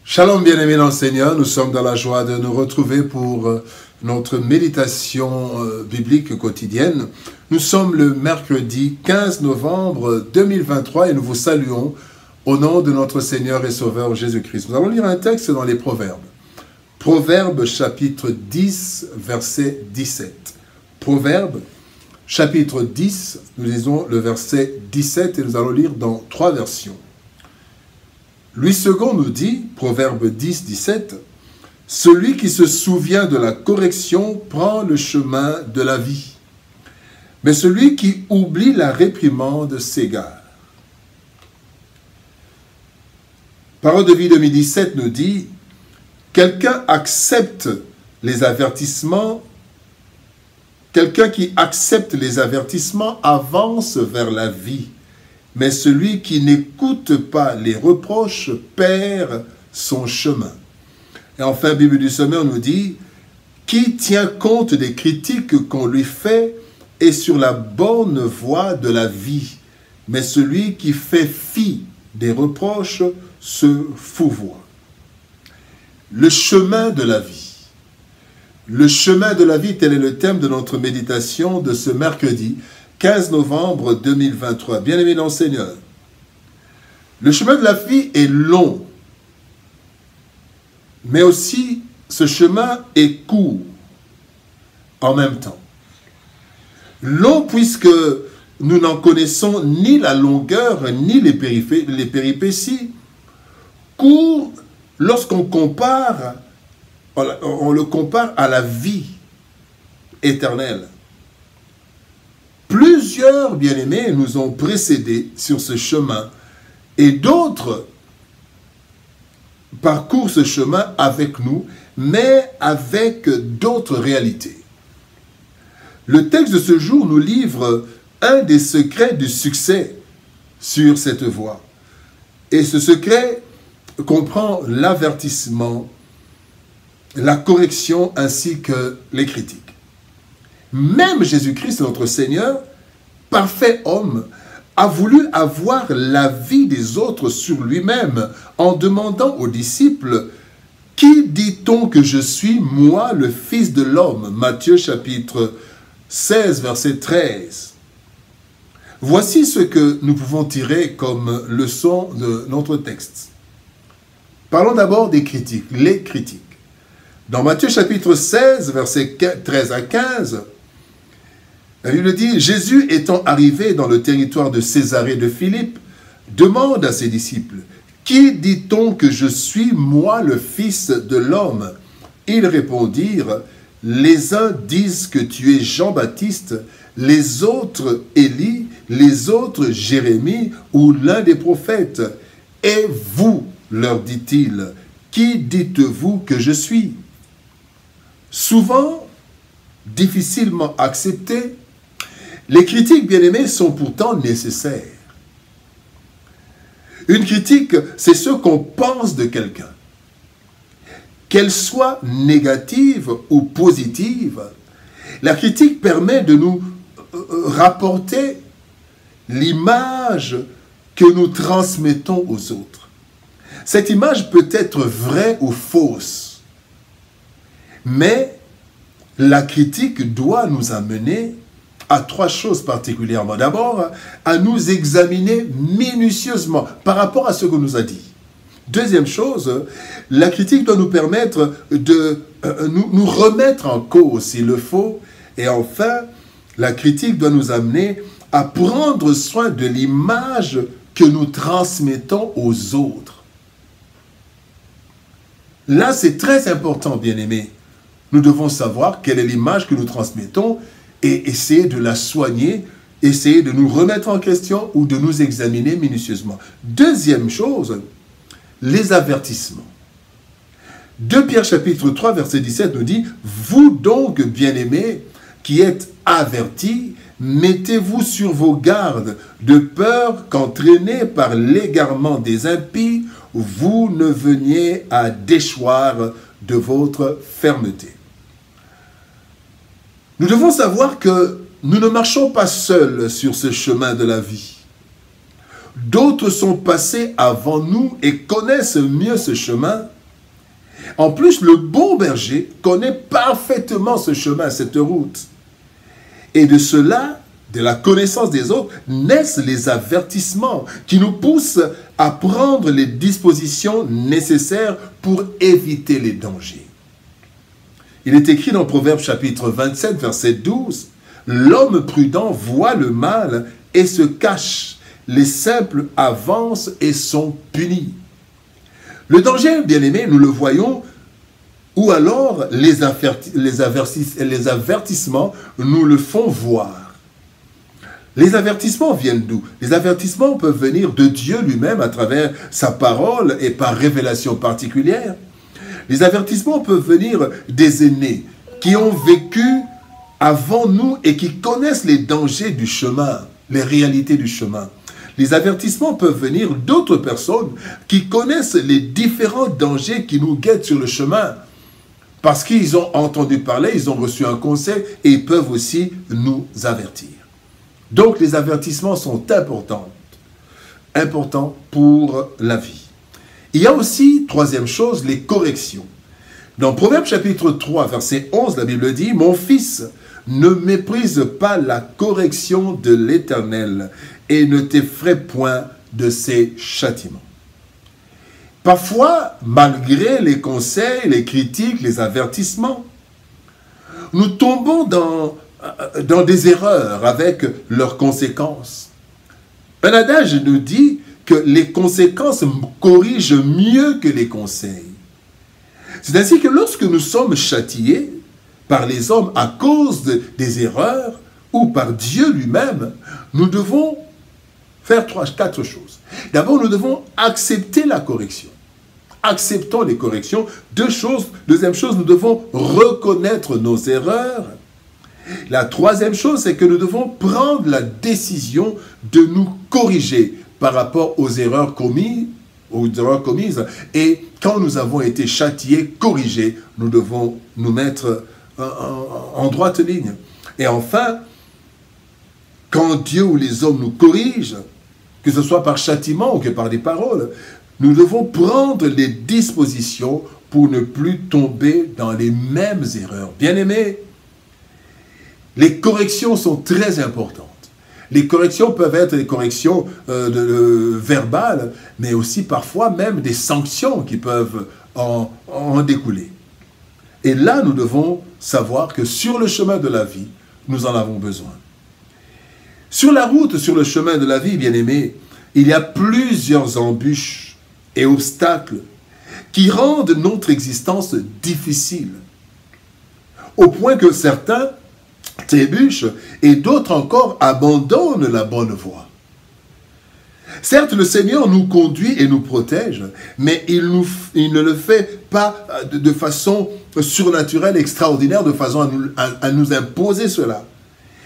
Shalom bien-aimés dans le Seigneur, nous sommes dans la joie de nous retrouver pour notre méditation biblique quotidienne. Nous sommes le mercredi 15 novembre 2023 et nous vous saluons au nom de notre Seigneur et Sauveur Jésus-Christ. Nous allons lire un texte dans les Proverbes. Proverbes chapitre 10, verset 17. Proverbes chapitre 10, nous lisons le verset 17 et nous allons lire dans 3 versions. Louis II nous dit, Proverbe 10, 17, « Celui qui se souvient de la correction prend le chemin de la vie, mais celui qui oublie la réprimande s'égare. » Parole de vie 2017 nous dit, « Quelqu'un accepte les avertissements, quelqu'un qui accepte les avertissements avance vers la vie. » Mais celui qui n'écoute pas les reproches perd son chemin. Et enfin, Bible du Semeur nous dit, qui tient compte des critiques qu'on lui fait est sur la bonne voie de la vie. Mais celui qui fait fi des reproches se fourvoie. Le chemin de la vie. Le chemin de la vie, tel est le thème de notre méditation de ce mercredi, 15 novembre 2023. Bien-aimés dans le Seigneur, le chemin de la vie est long, mais aussi ce chemin est court en même temps. Long puisque nous n'en connaissons ni la longueur ni les péripéties. Court lorsqu'on compare, on le compare à la vie éternelle. Plusieurs bien-aimés nous ont précédés sur ce chemin et d'autres parcourent ce chemin avec nous, mais avec d'autres réalités. Le texte de ce jour nous livre un des secrets du succès sur cette voie. Et ce secret comprend l'avertissement, la correction ainsi que les critiques. Même Jésus-Christ, notre Seigneur, parfait homme, a voulu avoir l'avis des autres sur lui-même en demandant aux disciples « Qui dit-on que je suis, moi, le Fils de l'homme » Matthieu chapitre 16, verset 13. Voici ce que nous pouvons tirer comme leçon de notre texte. Parlons d'abord des critiques, les critiques. Dans Matthieu chapitre 16, versets 13 à 15, la Bible dit, Jésus étant arrivé dans le territoire de Césarée de Philippe, demande à ses disciples, qui dit-on que je suis, moi, le Fils de l'homme? Ils répondirent, les uns disent que tu es Jean-Baptiste, les autres Élie, les autres Jérémie ou l'un des prophètes. Et vous, leur dit-il, qui dites-vous que je suis? Souvent, difficilement accepté, les critiques, bien-aimés, sont pourtant nécessaires. Une critique, c'est ce qu'on pense de quelqu'un. Qu'elle soit négative ou positive, la critique permet de nous rapporter l'image que nous transmettons aux autres. Cette image peut être vraie ou fausse, mais la critique doit nous amener à 3 choses particulièrement. D'abord, à nous examiner minutieusement par rapport à ce qu'on nous a dit. Deuxième chose, la critique doit nous permettre de nous remettre en cause s'il le faut. Et enfin, la critique doit nous amener à prendre soin de l'image que nous transmettons aux autres. Là, c'est très important, bien-aimés. Nous devons savoir quelle est l'image que nous transmettons et essayer de la soigner, essayer de nous remettre en question ou de nous examiner minutieusement. Deuxième chose, les avertissements. 2 Pierre chapitre 3, verset 17 nous dit, « Vous donc, bien-aimés, qui êtes avertis, mettez-vous sur vos gardes, de peur qu'entraînés par l'égarement des impies, vous ne veniez à déchoir de votre fermeté. » Nous devons savoir que nous ne marchons pas seuls sur ce chemin de la vie. D'autres sont passés avant nous et connaissent mieux ce chemin. En plus, le bon berger connaît parfaitement ce chemin, cette route. Et de cela, de la connaissance des autres, naissent les avertissements qui nous poussent à prendre les dispositions nécessaires pour éviter les dangers. Il est écrit dans Proverbes chapitre 27, verset 12, « L'homme prudent voit le mal et se cache. Les simples avancent et sont punis. » Le danger, bien aimé, nous le voyons, ou alors les avertissements nous le font voir. Les avertissements viennent d'où? Les avertissements peuvent venir de Dieu lui-même à travers sa parole et par révélation particulière. Les avertissements peuvent venir des aînés qui ont vécu avant nous et qui connaissent les dangers du chemin, les réalités du chemin. Les avertissements peuvent venir d'autres personnes qui connaissent les différents dangers qui nous guettent sur le chemin. Parce qu'ils ont entendu parler, ils ont reçu un conseil et ils peuvent aussi nous avertir. Donc les avertissements sont importants pour la vie. Il y a aussi, troisième chose, les corrections. Dans Proverbes chapitre 3, verset 11, la Bible dit « Mon fils, ne méprise pas la correction de l'Éternel et ne t'effraie point de ses châtiments. » Parfois, malgré les conseils, les critiques, les avertissements, nous tombons dans des erreurs avec leurs conséquences. Un adage nous dit que les conséquences corrigent mieux que les conseils. C'est ainsi que lorsque nous sommes châtiés par les hommes à cause des erreurs ou par Dieu lui-même, nous devons faire quatre choses. D'abord, nous devons accepter la correction. Acceptons les corrections. Deuxième chose, nous devons reconnaître nos erreurs. La troisième chose, c'est que nous devons prendre la décision de nous corriger par rapport aux erreurs commises. Et quand nous avons été châtiés, corrigés, nous devons nous mettre en droite ligne. Et enfin, quand Dieu ou les hommes nous corrigent, que ce soit par châtiment ou que par des paroles, nous devons prendre les dispositions pour ne plus tomber dans les mêmes erreurs. Bien-aimés, les corrections sont très importantes. Les corrections peuvent être des corrections verbales, mais aussi parfois même des sanctions qui peuvent en découler. Et là, nous devons savoir que sur le chemin de la vie, nous en avons besoin. Sur la route, sur le chemin de la vie, bien-aimés, il y a plusieurs embûches et obstacles qui rendent notre existence difficile, au point que certains trébuchent et d'autres encore abandonnent la bonne voie. Certes, le Seigneur nous conduit et nous protège, mais il ne le fait pas de façon surnaturelle, extraordinaire, de façon à nous imposer cela.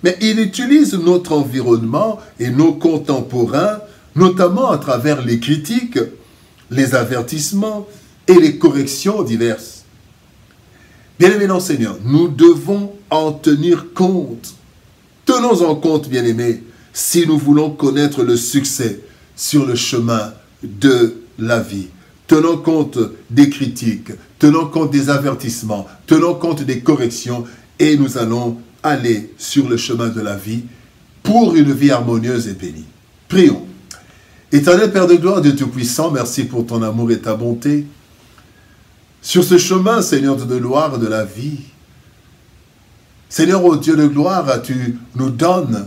Mais il utilise notre environnement et nos contemporains, notamment à travers les critiques, les avertissements et les corrections diverses. Bien-aimés dans le Seigneur, nous devons en tenir compte. Tenons en compte, bien-aimés, si nous voulons connaître le succès sur le chemin de la vie. Tenons compte des critiques, tenons compte des avertissements, tenons compte des corrections et nous allons aller sur le chemin de la vie pour une vie harmonieuse et bénie. Prions. Éternel Père de gloire, Dieu Tout-Puissant, merci pour ton amour et ta bonté. Sur ce chemin, Seigneur de gloire, de la vie, Seigneur, ô Dieu de gloire, tu nous donnes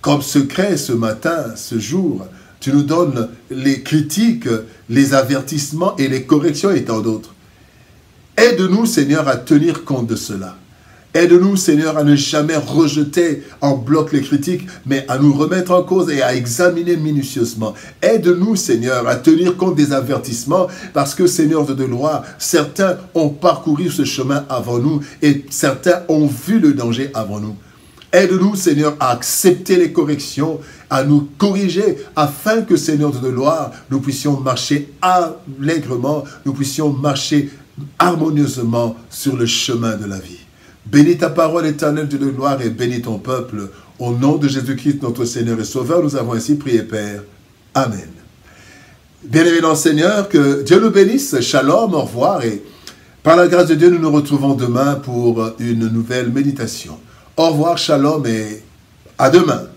comme secret ce matin, ce jour, tu nous donnes les critiques, les avertissements et les corrections et tant d'autres. Aide-nous, Seigneur, à tenir compte de cela. Aide-nous, Seigneur, à ne jamais rejeter en bloc les critiques, mais à nous remettre en cause et à examiner minutieusement. Aide-nous, Seigneur, à tenir compte des avertissements, parce que, Seigneur de gloire, certains ont parcouru ce chemin avant nous et certains ont vu le danger avant nous. Aide-nous, Seigneur, à accepter les corrections, à nous corriger, afin que, Seigneur de gloire, nous puissions marcher allègrement, nous puissions marcher harmonieusement sur le chemin de la vie. Bénis ta parole éternelle, Dieu de gloire, et bénis ton peuple. Au nom de Jésus-Christ, notre Seigneur et Sauveur, nous avons ainsi prié, Père. Amen. Bien-aimés dans le Seigneur, que Dieu nous bénisse. Shalom, au revoir. Et par la grâce de Dieu, nous nous retrouvons demain pour une nouvelle méditation. Au revoir, shalom et à demain.